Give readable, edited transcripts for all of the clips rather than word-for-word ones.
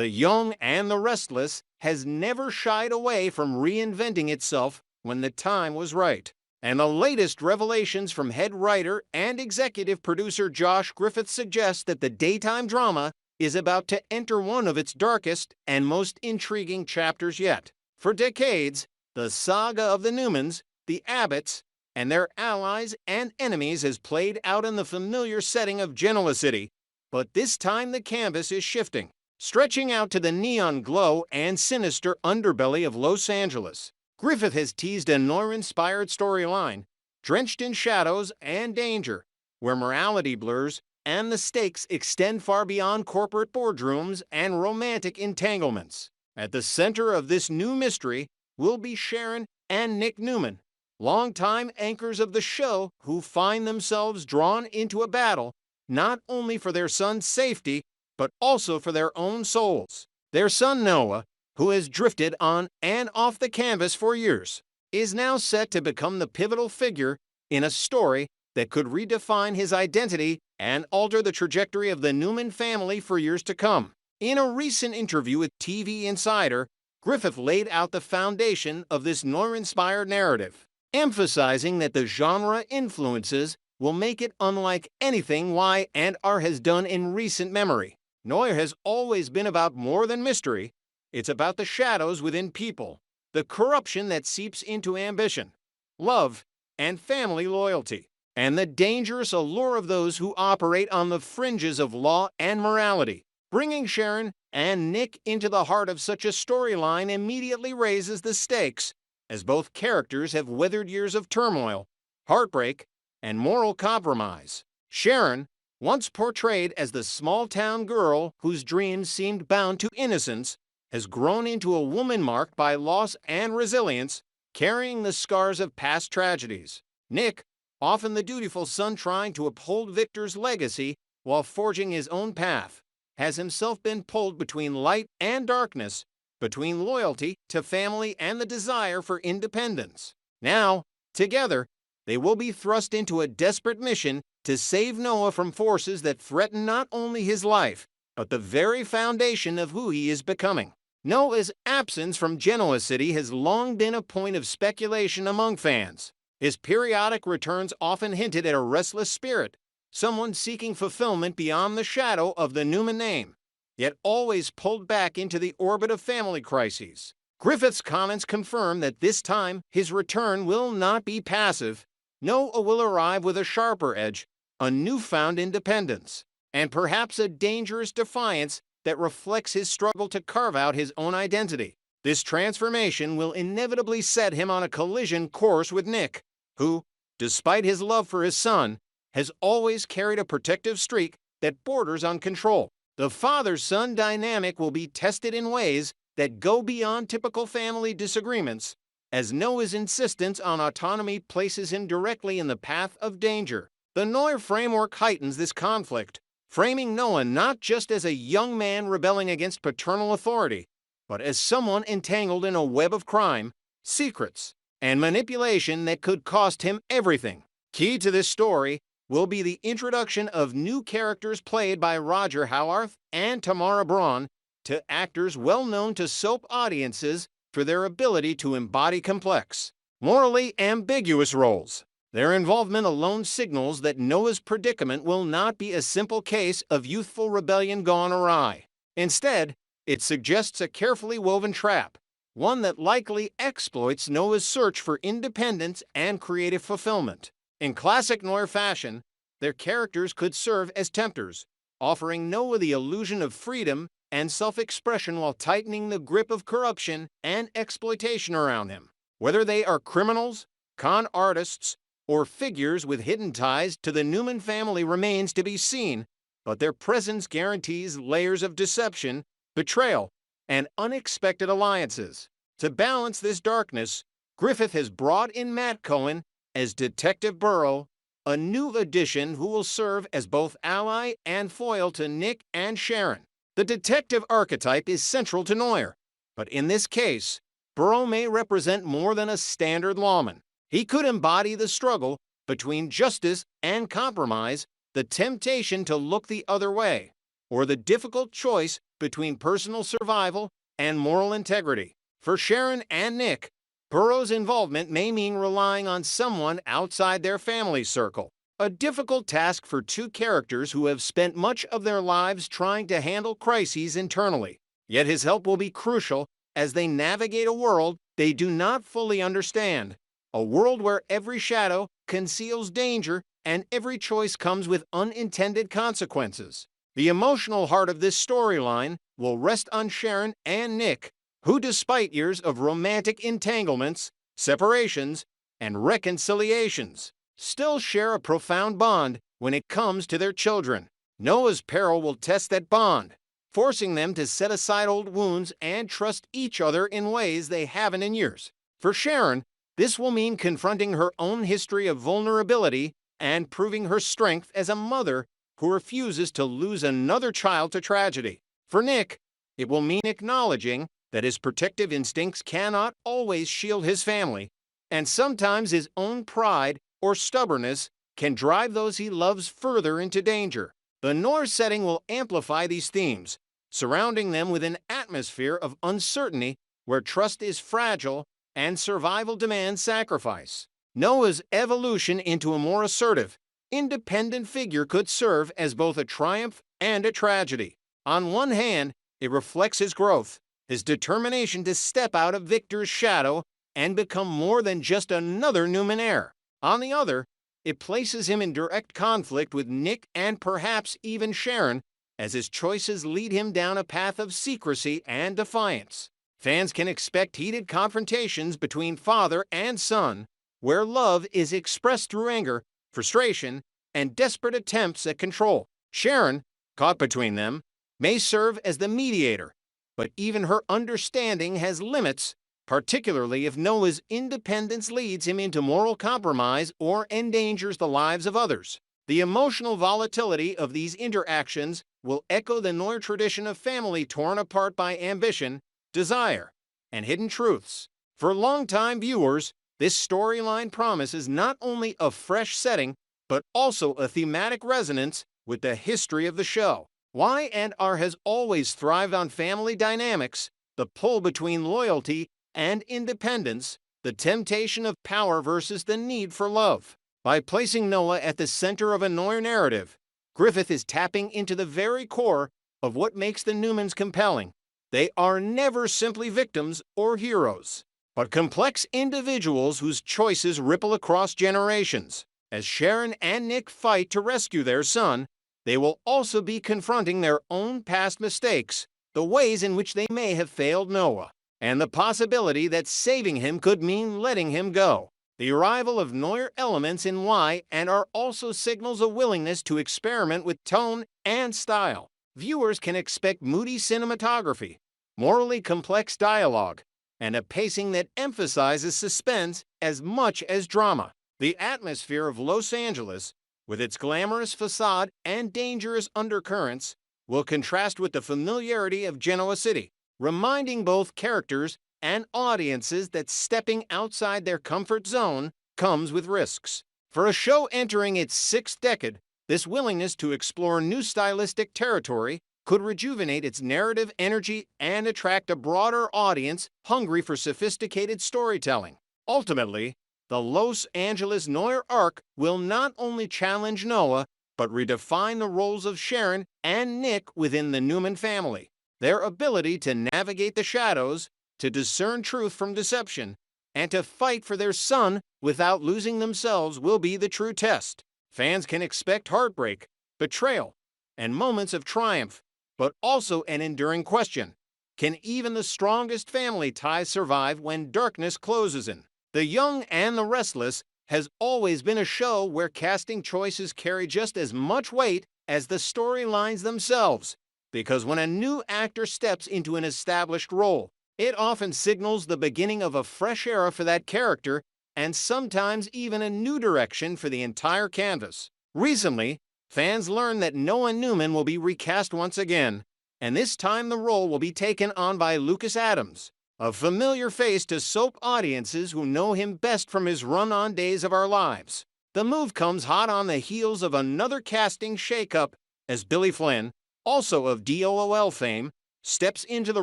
The young and the restless has never shied away from reinventing itself when the time was right. And the latest revelations from head writer and executive producer Josh Griffith suggest that the daytime drama is about to enter one of its darkest and most intriguing chapters yet. For decades, the saga of the Newmans, the Abbotts, and their allies and enemies has played out in the familiar setting of Genoa City, but this time the canvas is shifting, stretching out to the neon glow and sinister underbelly of Los Angeles. Griffith has teased a noir-inspired storyline, drenched in shadows and danger, where morality blurs and the stakes extend far beyond corporate boardrooms and romantic entanglements. At the center of this new mystery will be Sharon and Nick Newman, longtime anchors of the show who find themselves drawn into a battle not only for their son's safety, but also for their own souls. Their son Noah, who has drifted on and off the canvas for years, is now set to become the pivotal figure in a story that could redefine his identity and alter the trajectory of the Newman family for years to come. In a recent interview with TV Insider, Griffith laid out the foundation of this noir-inspired narrative, emphasizing that the genre influences will make it unlike anything Y&R has done in recent memory. Noir has always been about more than mystery. It's about the shadows within people, the corruption that seeps into ambition, love, and family loyalty, and the dangerous allure of those who operate on the fringes of law and morality. Bringing Sharon and Nick into the heart of such a storyline immediately raises the stakes, as both characters have weathered years of turmoil, heartbreak, and moral compromise. Sharon, once portrayed as the small-town girl whose dreams seemed bound to innocence, has grown into a woman marked by loss and resilience, carrying the scars of past tragedies. Nick, often the dutiful son trying to uphold Victor's legacy while forging his own path, has himself been pulled between light and darkness, between loyalty to family and the desire for independence. Now, together, they will be thrust into a desperate mission to save Noah from forces that threaten not only his life, but the very foundation of who he is becoming. Noah's absence from Genoa City has long been a point of speculation among fans. His periodic returns often hinted at a restless spirit, someone seeking fulfillment beyond the shadow of the Newman name, yet always pulled back into the orbit of family crises. Griffith's comments confirm that this time his return will not be passive. Noah will arrive with a sharper edge, a newfound independence, and perhaps a dangerous defiance that reflects his struggle to carve out his own identity. This transformation will inevitably set him on a collision course with Nick, who, despite his love for his son, has always carried a protective streak that borders on control. The father-son dynamic will be tested in ways that go beyond typical family disagreements, as Noah's insistence on autonomy places him directly in the path of danger. The noir framework heightens this conflict, framing Noah not just as a young man rebelling against paternal authority, but as someone entangled in a web of crime, secrets, and manipulation that could cost him everything. Key to this story will be the introduction of new characters played by Roger Howarth and Tamara Braun, to actors well known to soap audiences for their ability to embody complex, morally ambiguous roles. Their involvement alone signals that Noah's predicament will not be a simple case of youthful rebellion gone awry. Instead, it suggests a carefully woven trap, one that likely exploits Noah's search for independence and creative fulfillment. In classic noir fashion, their characters could serve as tempters, offering Noah the illusion of freedom and self-expression while tightening the grip of corruption and exploitation around him. Whether they are criminals, con artists, or figures with hidden ties to the Newman family remains to be seen, but their presence guarantees layers of deception, betrayal, and unexpected alliances. To balance this darkness, Griffith has brought in Matt Cohen as Detective Burrow, a new addition who will serve as both ally and foil to Nick and Sharon. The detective archetype is central to noir, but in this case, Burrow may represent more than a standard lawman. He could embody the struggle between justice and compromise, the temptation to look the other way, or the difficult choice between personal survival and moral integrity. For Sharon and Nick, Burrow's involvement may mean relying on someone outside their family circle, a difficult task for two characters who have spent much of their lives trying to handle crises internally. Yet his help will be crucial as they navigate a world they do not fully understand, a world where every shadow conceals danger and every choice comes with unintended consequences. The emotional heart of this storyline will rest on Sharon and Nick, who, despite years of romantic entanglements, separations, and reconciliations, still share a profound bond when it comes to their children. Noah's peril will test that bond, forcing them to set aside old wounds and trust each other in ways they haven't in years. For Sharon, this will mean confronting her own history of vulnerability and proving her strength as a mother who refuses to lose another child to tragedy. For Nick, it will mean acknowledging that his protective instincts cannot always shield his family, and sometimes his own pride or stubbornness can drive those he loves further into danger. The noir setting will amplify these themes, surrounding them with an atmosphere of uncertainty where trust is fragile and survival demands sacrifice. Noah's evolution into a more assertive, independent figure could serve as both a triumph and a tragedy. On one hand, it reflects his growth, his determination to step out of Victor's shadow and become more than just another Numenera. On the other, it places him in direct conflict with Nick and perhaps even Sharon, as his choices lead him down a path of secrecy and defiance. Fans can expect heated confrontations between father and son, where love is expressed through anger, frustration, and desperate attempts at control. Sharon, caught between them, may serve as the mediator, but even her understanding has limits, particularly if Noah's independence leads him into moral compromise or endangers the lives of others. The emotional volatility of these interactions will echo the noir tradition of family torn apart by ambition, desire, and hidden truths. For longtime viewers, this storyline promises not only a fresh setting, but also a thematic resonance with the history of the show. Y&R has always thrived on family dynamics, the pull between loyalty and independence, the temptation of power versus the need for love. By placing Noah at the center of a noir narrative, Griffith is tapping into the very core of what makes the Newmans compelling. They are never simply victims or heroes, but complex individuals whose choices ripple across generations. As Sharon and Nick fight to rescue their son, they will also be confronting their own past mistakes, the ways in which they may have failed Noah, and the possibility that saving him could mean letting him go. The arrival of noir elements in Y&R also signals a willingness to experiment with tone and style. Viewers can expect moody cinematography, morally complex dialogue, and a pacing that emphasizes suspense as much as drama. The atmosphere of Los Angeles, with its glamorous facade and dangerous undercurrents, will contrast with the familiarity of Genoa City, reminding both characters and audiences that stepping outside their comfort zone comes with risks. For a show entering its sixth decade, this willingness to explore new stylistic territory could rejuvenate its narrative energy and attract a broader audience hungry for sophisticated storytelling. Ultimately, the Los Angeles noir arc will not only challenge Noah, but redefine the roles of Sharon and Nick within the Newman family. Their ability to navigate the shadows, to discern truth from deception, and to fight for their son without losing themselves will be the true test. Fans can expect heartbreak, betrayal, and moments of triumph, but also an enduring question: can even the strongest family ties survive when darkness closes in? The Young and the Restless has always been a show where casting choices carry just as much weight as the storylines themselves, because when a new actor steps into an established role, it often signals the beginning of a fresh era for that character and sometimes even a new direction for the entire canvas. Recently, fans learned that Noah Newman will be recast once again, and this time the role will be taken on by Lucas Adams, a familiar face to soap audiences who know him best from his run on Days of Our Lives. The move comes hot on the heels of another casting shakeup, as Billy Flynn, also of DOOL fame, steps into the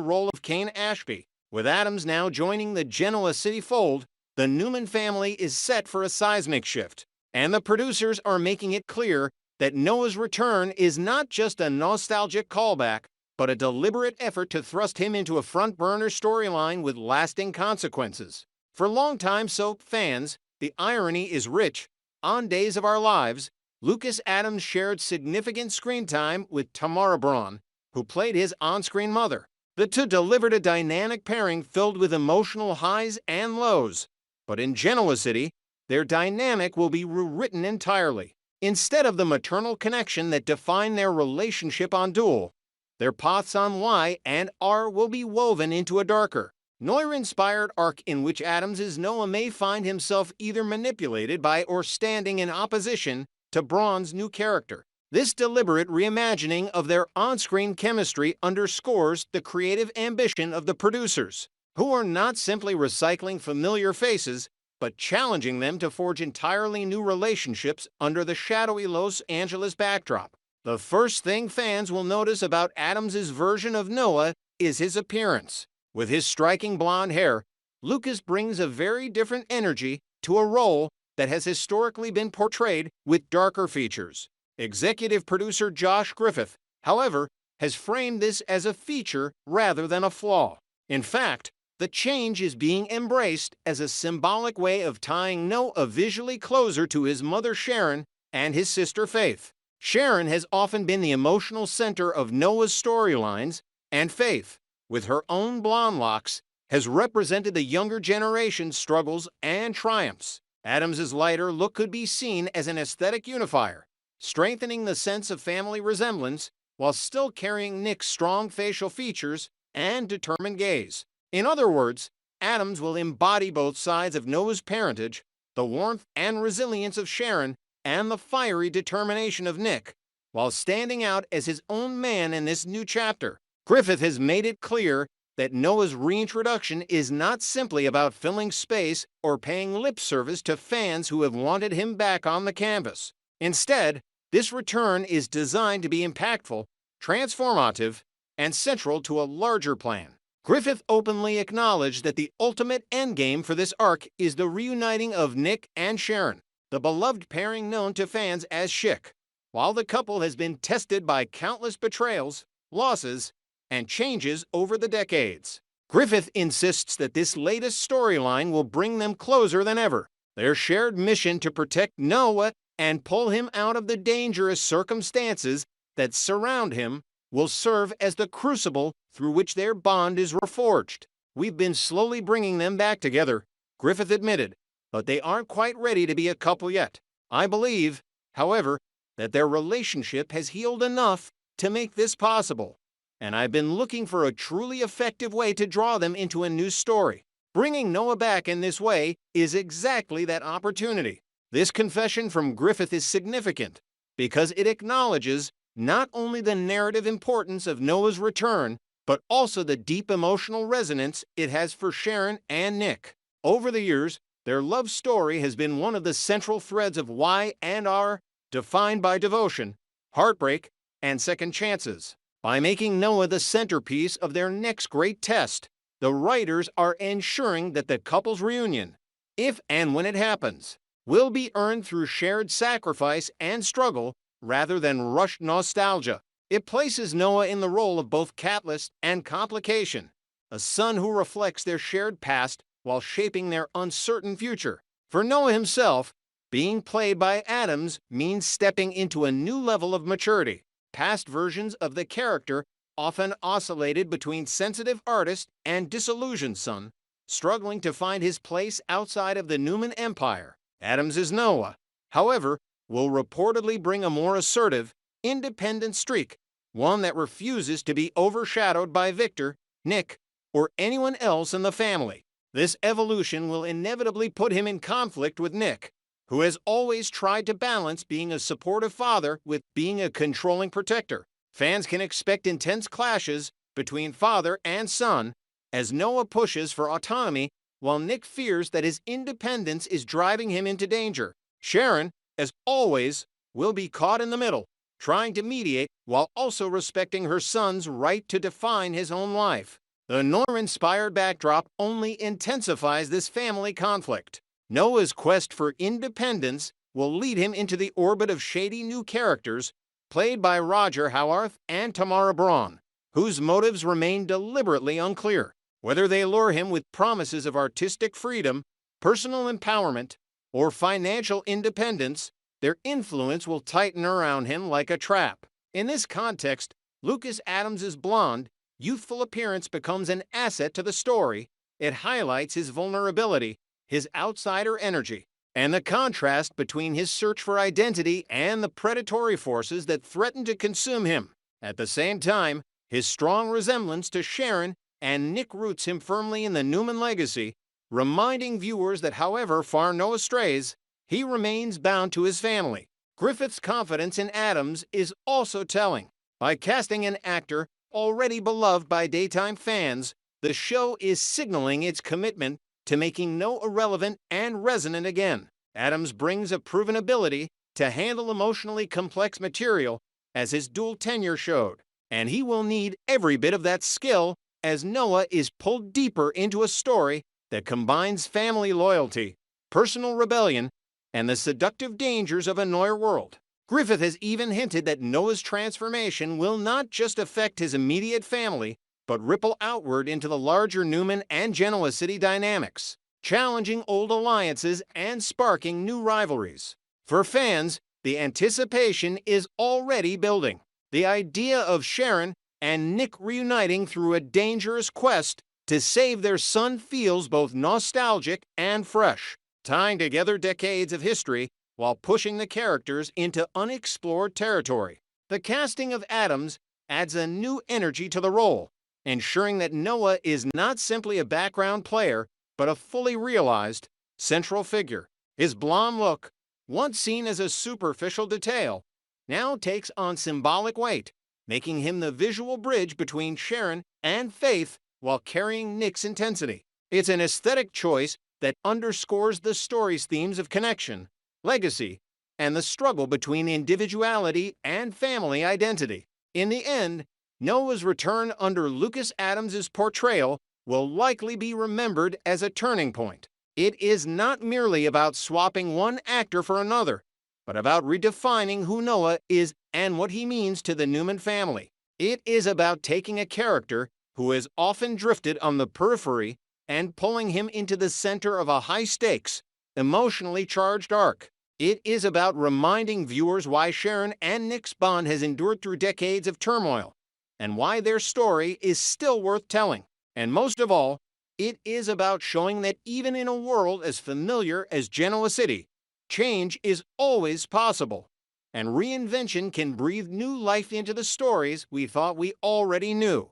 role of Kane Ashby. With Adams now joining the Genoa City fold, the Newman family is set for a seismic shift, and the producers are making it clear that Noah's return is not just a nostalgic callback, but a deliberate effort to thrust him into a front-burner storyline with lasting consequences. For longtime soap fans, the irony is rich. On Days of Our Lives, Lucas Adams shared significant screen time with Tamara Braun, who played his on-screen mother. The two delivered a dynamic pairing filled with emotional highs and lows. But in Genoa City, their dynamic will be rewritten entirely. Instead of the maternal connection that defined their relationship on Duel, their paths on Y&R will be woven into a darker, noir-inspired arc in which Adams' Noah may find himself either manipulated by or standing in opposition to Braun's new character. This deliberate reimagining of their on-screen chemistry underscores the creative ambition of the producers, who are not simply recycling familiar faces, but challenging them to forge entirely new relationships under the shadowy Los Angeles backdrop. The first thing fans will notice about Adams' version of Noah is his appearance. With his striking blonde hair, Lucas brings a very different energy to a role that has historically been portrayed with darker features. Executive producer Josh Griffith, however, has framed this as a feature rather than a flaw. In fact, the change is being embraced as a symbolic way of tying Noah visually closer to his mother Sharon and his sister Faith. Sharon has often been the emotional center of Noah's storylines, and Faith, with her own blonde locks, has represented the younger generation's struggles and triumphs. Adams' lighter look could be seen as an aesthetic unifier, strengthening the sense of family resemblance while still carrying Nick's strong facial features and determined gaze. In other words, Adams will embody both sides of Noah's parentage, the warmth and resilience of Sharon and the fiery determination of Nick, while standing out as his own man in this new chapter. Griffith has made it clear that Noah's reintroduction is not simply about filling space or paying lip service to fans who have wanted him back on the canvas. Instead, this return is designed to be impactful, transformative, and central to a larger plan. Griffith openly acknowledged that the ultimate endgame for this arc is the reuniting of Nick and Sharon, the beloved pairing known to fans as Chic. While the couple has been tested by countless betrayals, losses, and changes over the decades, Griffith insists that this latest storyline will bring them closer than ever. Their shared mission to protect Noah and pull him out of the dangerous circumstances that surround him will serve as the crucible through which their bond is reforged. We've been slowly bringing them back together, Griffith admitted, but they aren't quite ready to be a couple yet. I believe, however, that their relationship has healed enough to make this possible, and I've been looking for a truly effective way to draw them into a new story. Bringing Noah back in this way is exactly that opportunity. This confession from Griffith is significant because it acknowledges not only the narrative importance of Noah's return, but also the deep emotional resonance it has for Sharon and Nick. Over the years, their love story has been one of the central threads of Y&R, defined by devotion, heartbreak, and second chances. By making Noah the centerpiece of their next great test, the writers are ensuring that the couple's reunion, if and when it happens, will be earned through shared sacrifice and struggle rather than rushed nostalgia. It places Noah in the role of both catalyst and complication, a son who reflects their shared past while shaping their uncertain future. For Noah himself, being played by Adams means stepping into a new level of maturity. Past versions of the character often oscillated between sensitive artist and disillusioned son, struggling to find his place outside of the Newman empire. Adams' Noah, however, will reportedly bring a more assertive, independent streak, one that refuses to be overshadowed by Victor, Nick, or anyone else in the family. This evolution will inevitably put him in conflict with Nick, who has always tried to balance being a supportive father with being a controlling protector. Fans can expect intense clashes between father and son as Noah pushes for autonomy while Nick fears that his independence is driving him into danger. Sharon, as always, will be caught in the middle, trying to mediate while also respecting her son's right to define his own life. The noir-inspired backdrop only intensifies this family conflict. Noah's quest for independence will lead him into the orbit of shady new characters, played by Roger Howarth and Tamara Braun, whose motives remain deliberately unclear. Whether they lure him with promises of artistic freedom, personal empowerment, or financial independence, their influence will tighten around him like a trap. In this context, Lucas Adams's blonde, youthful appearance becomes an asset to the story. It highlights his vulnerability, his outsider energy, and the contrast between his search for identity and the predatory forces that threaten to consume him. At the same time, his strong resemblance to Sharon and Nick roots him firmly in the Newman legacy, reminding viewers that however far Noah strays, he remains bound to his family. Griffith's confidence in Adams is also telling. By casting an actor already beloved by daytime fans, the show is signaling its commitment to making Noah irrelevant and resonant again. Adams brings a proven ability to handle emotionally complex material, as his dual tenure showed, and he will need every bit of that skill as Noah is pulled deeper into a story that combines family loyalty, personal rebellion, and the seductive dangers of a noir world. Griffith has even hinted that Noah's transformation will not just affect his immediate family, but ripple outward into the larger Newman and Genoa City dynamics, challenging old alliances and sparking new rivalries. For fans, the anticipation is already building. The idea of Sharon and Nick reuniting through a dangerous quest to save their son feels both nostalgic and fresh, tying together decades of history while pushing the characters into unexplored territory. The casting of Adams adds a new energy to the role, ensuring that Noah is not simply a background player, but a fully realized central figure. His blonde look, once seen as a superficial detail, now takes on symbolic weight, making him the visual bridge between Sharon and Faith while carrying Nick's intensity. It's an aesthetic choice that underscores the story's themes of connection, legacy, and the struggle between individuality and family identity. In the end, Noah's return under Lucas Adams's portrayal will likely be remembered as a turning point. It is not merely about swapping one actor for another, but about redefining who Noah is and what he means to the Newman family. It is about taking a character who has often drifted on the periphery and pulling him into the center of a high-stakes, emotionally charged arc. It is about reminding viewers why Sharon and Nick's bond has endured through decades of turmoil, and why their story is still worth telling. And most of all, it is about showing that even in a world as familiar as Genoa City, change is always possible, and reinvention can breathe new life into the stories we thought we already knew.